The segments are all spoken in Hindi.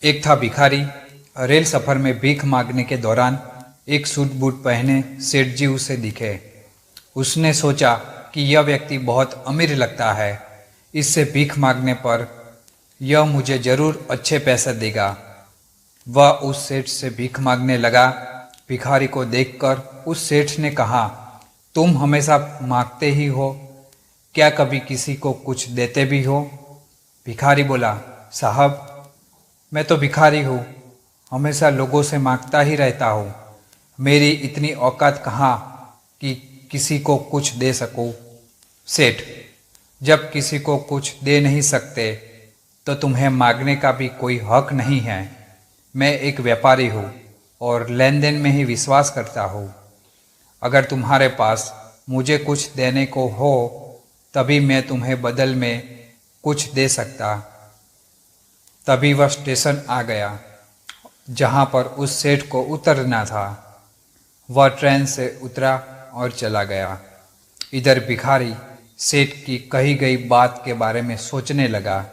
एक था भिखारी। रेल सफर में भीख मांगने के दौरान एक सूट बूट पहने सेठ जी उसे दिखे। उसने सोचा कि यह व्यक्ति बहुत अमीर लगता है, इससे भीख मांगने पर यह मुझे जरूर अच्छे पैसे देगा। वह उस सेठ से भीख मांगने लगा। भिखारी को देखकर उस सेठ ने कहा, तुम हमेशा मांगते ही हो, क्या कभी किसी को कुछ देते भी हो? भिखारी बोला, साहब, मैं तो भिखारी हूँ, हमेशा लोगों से मांगता ही रहता हूँ। मेरी इतनी औकात कहाँ कि किसी को कुछ दे सकूँ। सेठ, जब किसी को कुछ दे नहीं सकते तो तुम्हें मांगने का भी कोई हक नहीं है। मैं एक व्यापारी हूँ और लेन देन में ही विश्वास करता हूँ। अगर तुम्हारे पास मुझे कुछ देने को हो तभी मैं तुम्हें बदल में कुछ दे सकता। तभी वह स्टेशन आ गया जहाँ पर उस सेठ को उतरना था। वह ट्रेन से उतरा और चला गया। इधर भिखारी सेठ की कही गई बात के बारे में सोचने लगा।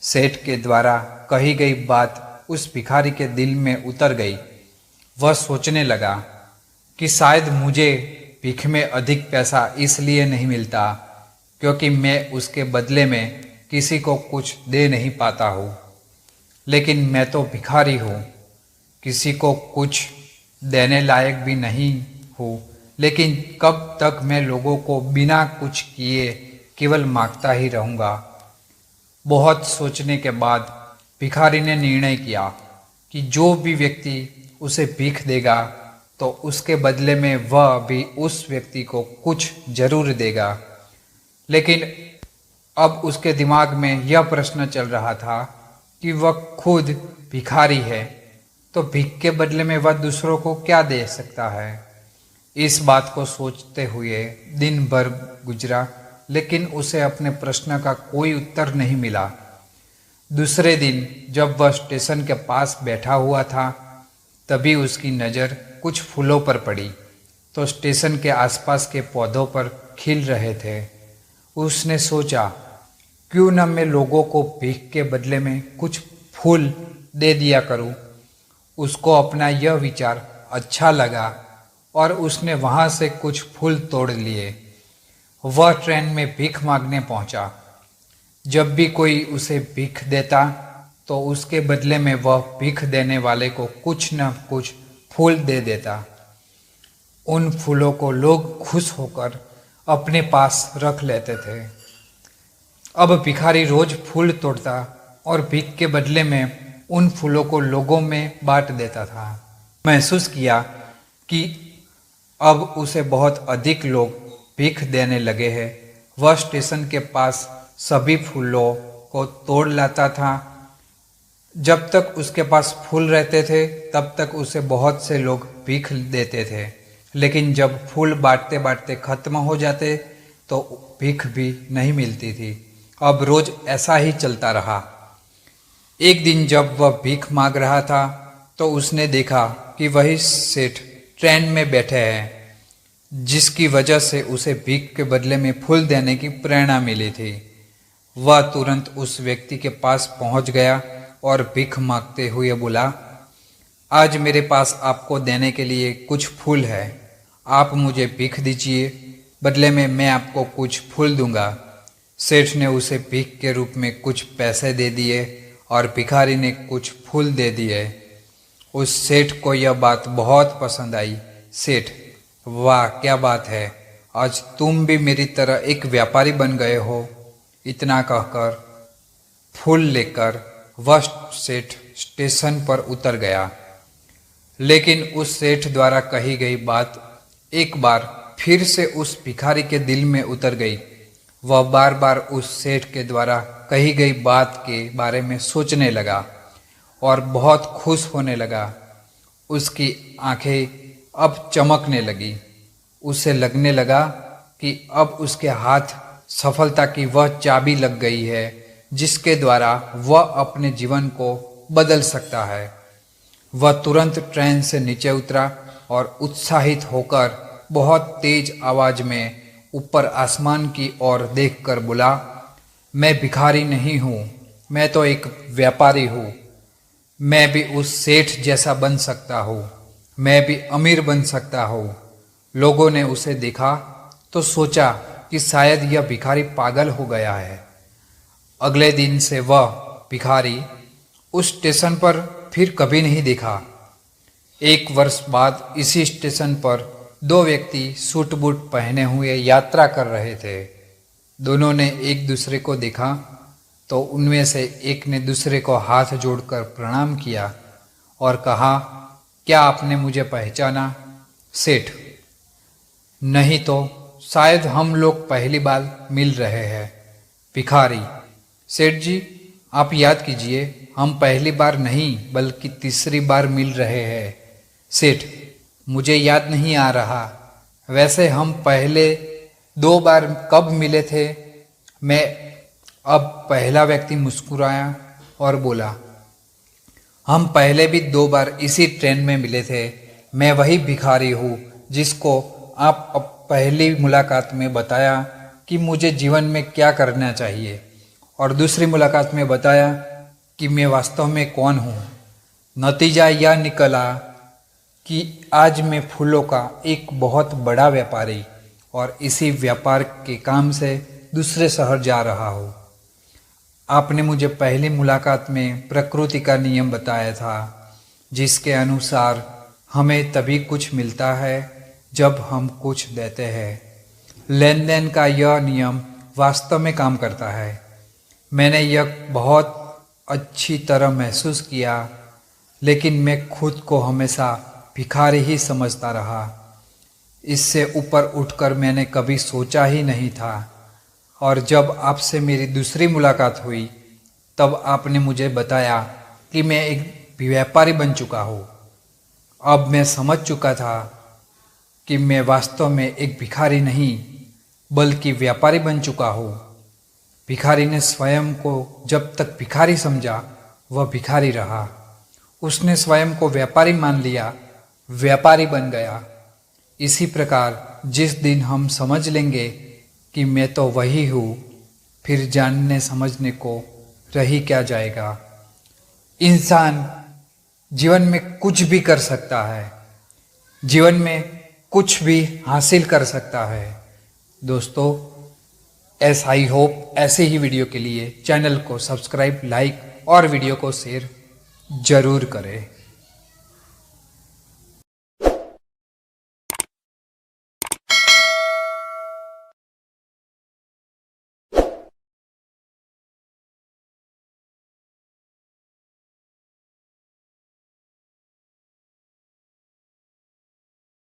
सेठ के द्वारा कही गई बात उस भिखारी के दिल में उतर गई। वह सोचने लगा कि शायद मुझे भीख में अधिक पैसा इसलिए नहीं मिलता क्योंकि मैं उसके बदले में किसी को कुछ दे नहीं पाता हूँ। लेकिन मैं तो भिखारी हूँ, किसी को कुछ देने लायक भी नहीं हूँ, लेकिन कब तक मैं लोगों को बिना कुछ किए केवल मांगता ही रहूँगा। बहुत सोचने के बाद भिखारी ने निर्णय किया कि जो भी व्यक्ति उसे भीख देगा तो उसके बदले में वह भी उस व्यक्ति को कुछ जरूर देगा। लेकिन अब उसके दिमाग में यह प्रश्न चल रहा था कि वह खुद भिखारी है तो भीख के बदले में वह दूसरों को क्या दे सकता है। इस बात को सोचते हुए दिन भर गुजरा, लेकिन उसे अपने प्रश्न का कोई उत्तर नहीं मिला। दूसरे दिन जब वह स्टेशन के पास बैठा हुआ था तभी उसकी नज़र कुछ फूलों पर पड़ी तो स्टेशन के आसपास के पौधों पर खिल रहे थे। उसने सोचा, क्यों न मैं लोगों को भीख के बदले में कुछ फूल दे दिया करूं। उसको अपना यह विचार अच्छा लगा और उसने वहां से कुछ फूल तोड़ लिए। वह ट्रेन में भीख मांगने पहुंचा। जब भी कोई उसे भीख देता तो उसके बदले में वह भीख देने वाले को कुछ न कुछ फूल दे देता। उन फूलों को लोग खुश होकर अपने पास रख लेते थे। अब भिखारी रोज फूल तोड़ता और भीख के बदले में उन फूलों को लोगों में बांट देता था। महसूस किया कि अब उसे बहुत अधिक लोग भीख देने लगे हैं। वह स्टेशन के पास सभी फूलों को तोड़ लाता था। जब तक उसके पास फूल रहते थे तब तक उसे बहुत से लोग भीख देते थे, लेकिन जब फूल बांटते बांटते खत्म हो जाते तो भीख भी नहीं मिलती थी। अब रोज ऐसा ही चलता रहा। एक दिन जब वह भीख मांग रहा था तो उसने देखा कि वही सेठ ट्रेन में बैठे हैं, जिसकी वजह से उसे भीख के बदले में फूल देने की प्रेरणा मिली थी। वह तुरंत उस व्यक्ति के पास पहुंच गया और भीख मांगते हुए बोला, आज मेरे पास आपको देने के लिए कुछ फूल है, आप मुझे भीख दीजिए, बदले में मैं आपको कुछ फूल दूंगा। सेठ ने उसे भीख के रूप में कुछ पैसे दे दिए और भिखारी ने कुछ फूल दे दिए। उस सेठ को यह बात बहुत पसंद आई। सेठ, वाह क्या बात है, आज तुम भी मेरी तरह एक व्यापारी बन गए हो। इतना कहकर फूल लेकर वह सेठ स्टेशन पर उतर गया। लेकिन उस सेठ द्वारा कही गई बात एक बार फिर से उस भिखारी के दिल में उतर गई। वह बार बार उस सेठ के द्वारा कही गई बात के बारे में सोचने लगा और बहुत खुश होने लगा। उसकी आंखें अब चमकने लगी। उसे लगने लगा कि अब उसके हाथ सफलता की वह चाबी लग गई है जिसके द्वारा वह अपने जीवन को बदल सकता है। वह तुरंत ट्रेन से नीचे उतरा और उत्साहित होकर बहुत तेज आवाज में ऊपर आसमान की ओर देखकर बोला, मैं भिखारी नहीं हूँ, मैं तो एक व्यापारी हूँ। मैं भी उस सेठ जैसा बन सकता हूँ, मैं भी अमीर बन सकता हूँ। लोगों ने उसे देखा तो सोचा कि शायद यह भिखारी पागल हो गया है। अगले दिन से वह भिखारी उस स्टेशन पर फिर कभी नहीं देखा। एक वर्ष बाद इसी स्टेशन पर दो व्यक्ति सूट बूट पहने हुए यात्रा कर रहे थे। दोनों ने एक दूसरे को देखा तो उनमें से एक ने दूसरे को हाथ जोड़कर प्रणाम किया और कहा, क्या आपने मुझे पहचाना? सेठ, नहीं तो शायद हम लोग पहली बार मिल रहे हैं। भिखारी, सेठ जी आप याद कीजिए, हम पहली बार नहीं बल्कि तीसरी बार मिल रहे हैं। सेठ, मुझे याद नहीं आ रहा। वैसे हम पहले 2 बार कब मिले थे? मैं अब पहला व्यक्ति मुस्कुराया और बोला, हम पहले भी 2 बार इसी ट्रेन में मिले थे। मैं वही भिखारी हूँ जिसको आप अब पहली मुलाकात में बताया कि मुझे जीवन में क्या करना चाहिए और दूसरी मुलाकात में बताया कि मैं वास्तव में कौन हूँ। नतीजा यह निकला कि आज मैं फूलों का एक बहुत बड़ा व्यापारी और इसी व्यापार के काम से दूसरे शहर जा रहा हूँ। आपने मुझे पहली मुलाकात में प्रकृति का नियम बताया था, जिसके अनुसार हमें तभी कुछ मिलता है जब हम कुछ देते हैं। लेन देन का यह नियम वास्तव में काम करता है। मैंने यह बहुत अच्छी तरह महसूस किया, लेकिन मैं खुद को हमेशा भिखारी ही समझता रहा। इससे ऊपर उठकर मैंने कभी सोचा ही नहीं था। और जब आपसे मेरी दूसरी मुलाकात हुई तब आपने मुझे बताया कि मैं एक व्यापारी बन चुका हूँ। अब मैं समझ चुका था कि मैं वास्तव में एक भिखारी नहीं बल्कि व्यापारी बन चुका हूँ। भिखारी ने स्वयं को जब तक भिखारी समझा वह भिखारी रहा। उसने स्वयं को व्यापारी मान लिया, व्यापारी बन गया। इसी प्रकार जिस दिन हम समझ लेंगे कि मैं तो वही हूँ, फिर जानने समझने को रही क्या जाएगा। इंसान जीवन में कुछ भी कर सकता है, जीवन में कुछ भी हासिल कर सकता है। दोस्तों, ऐसा ही होप ऐसे ही वीडियो के लिए चैनल को सब्सक्राइब, लाइक और वीडियो को शेयर जरूर करें।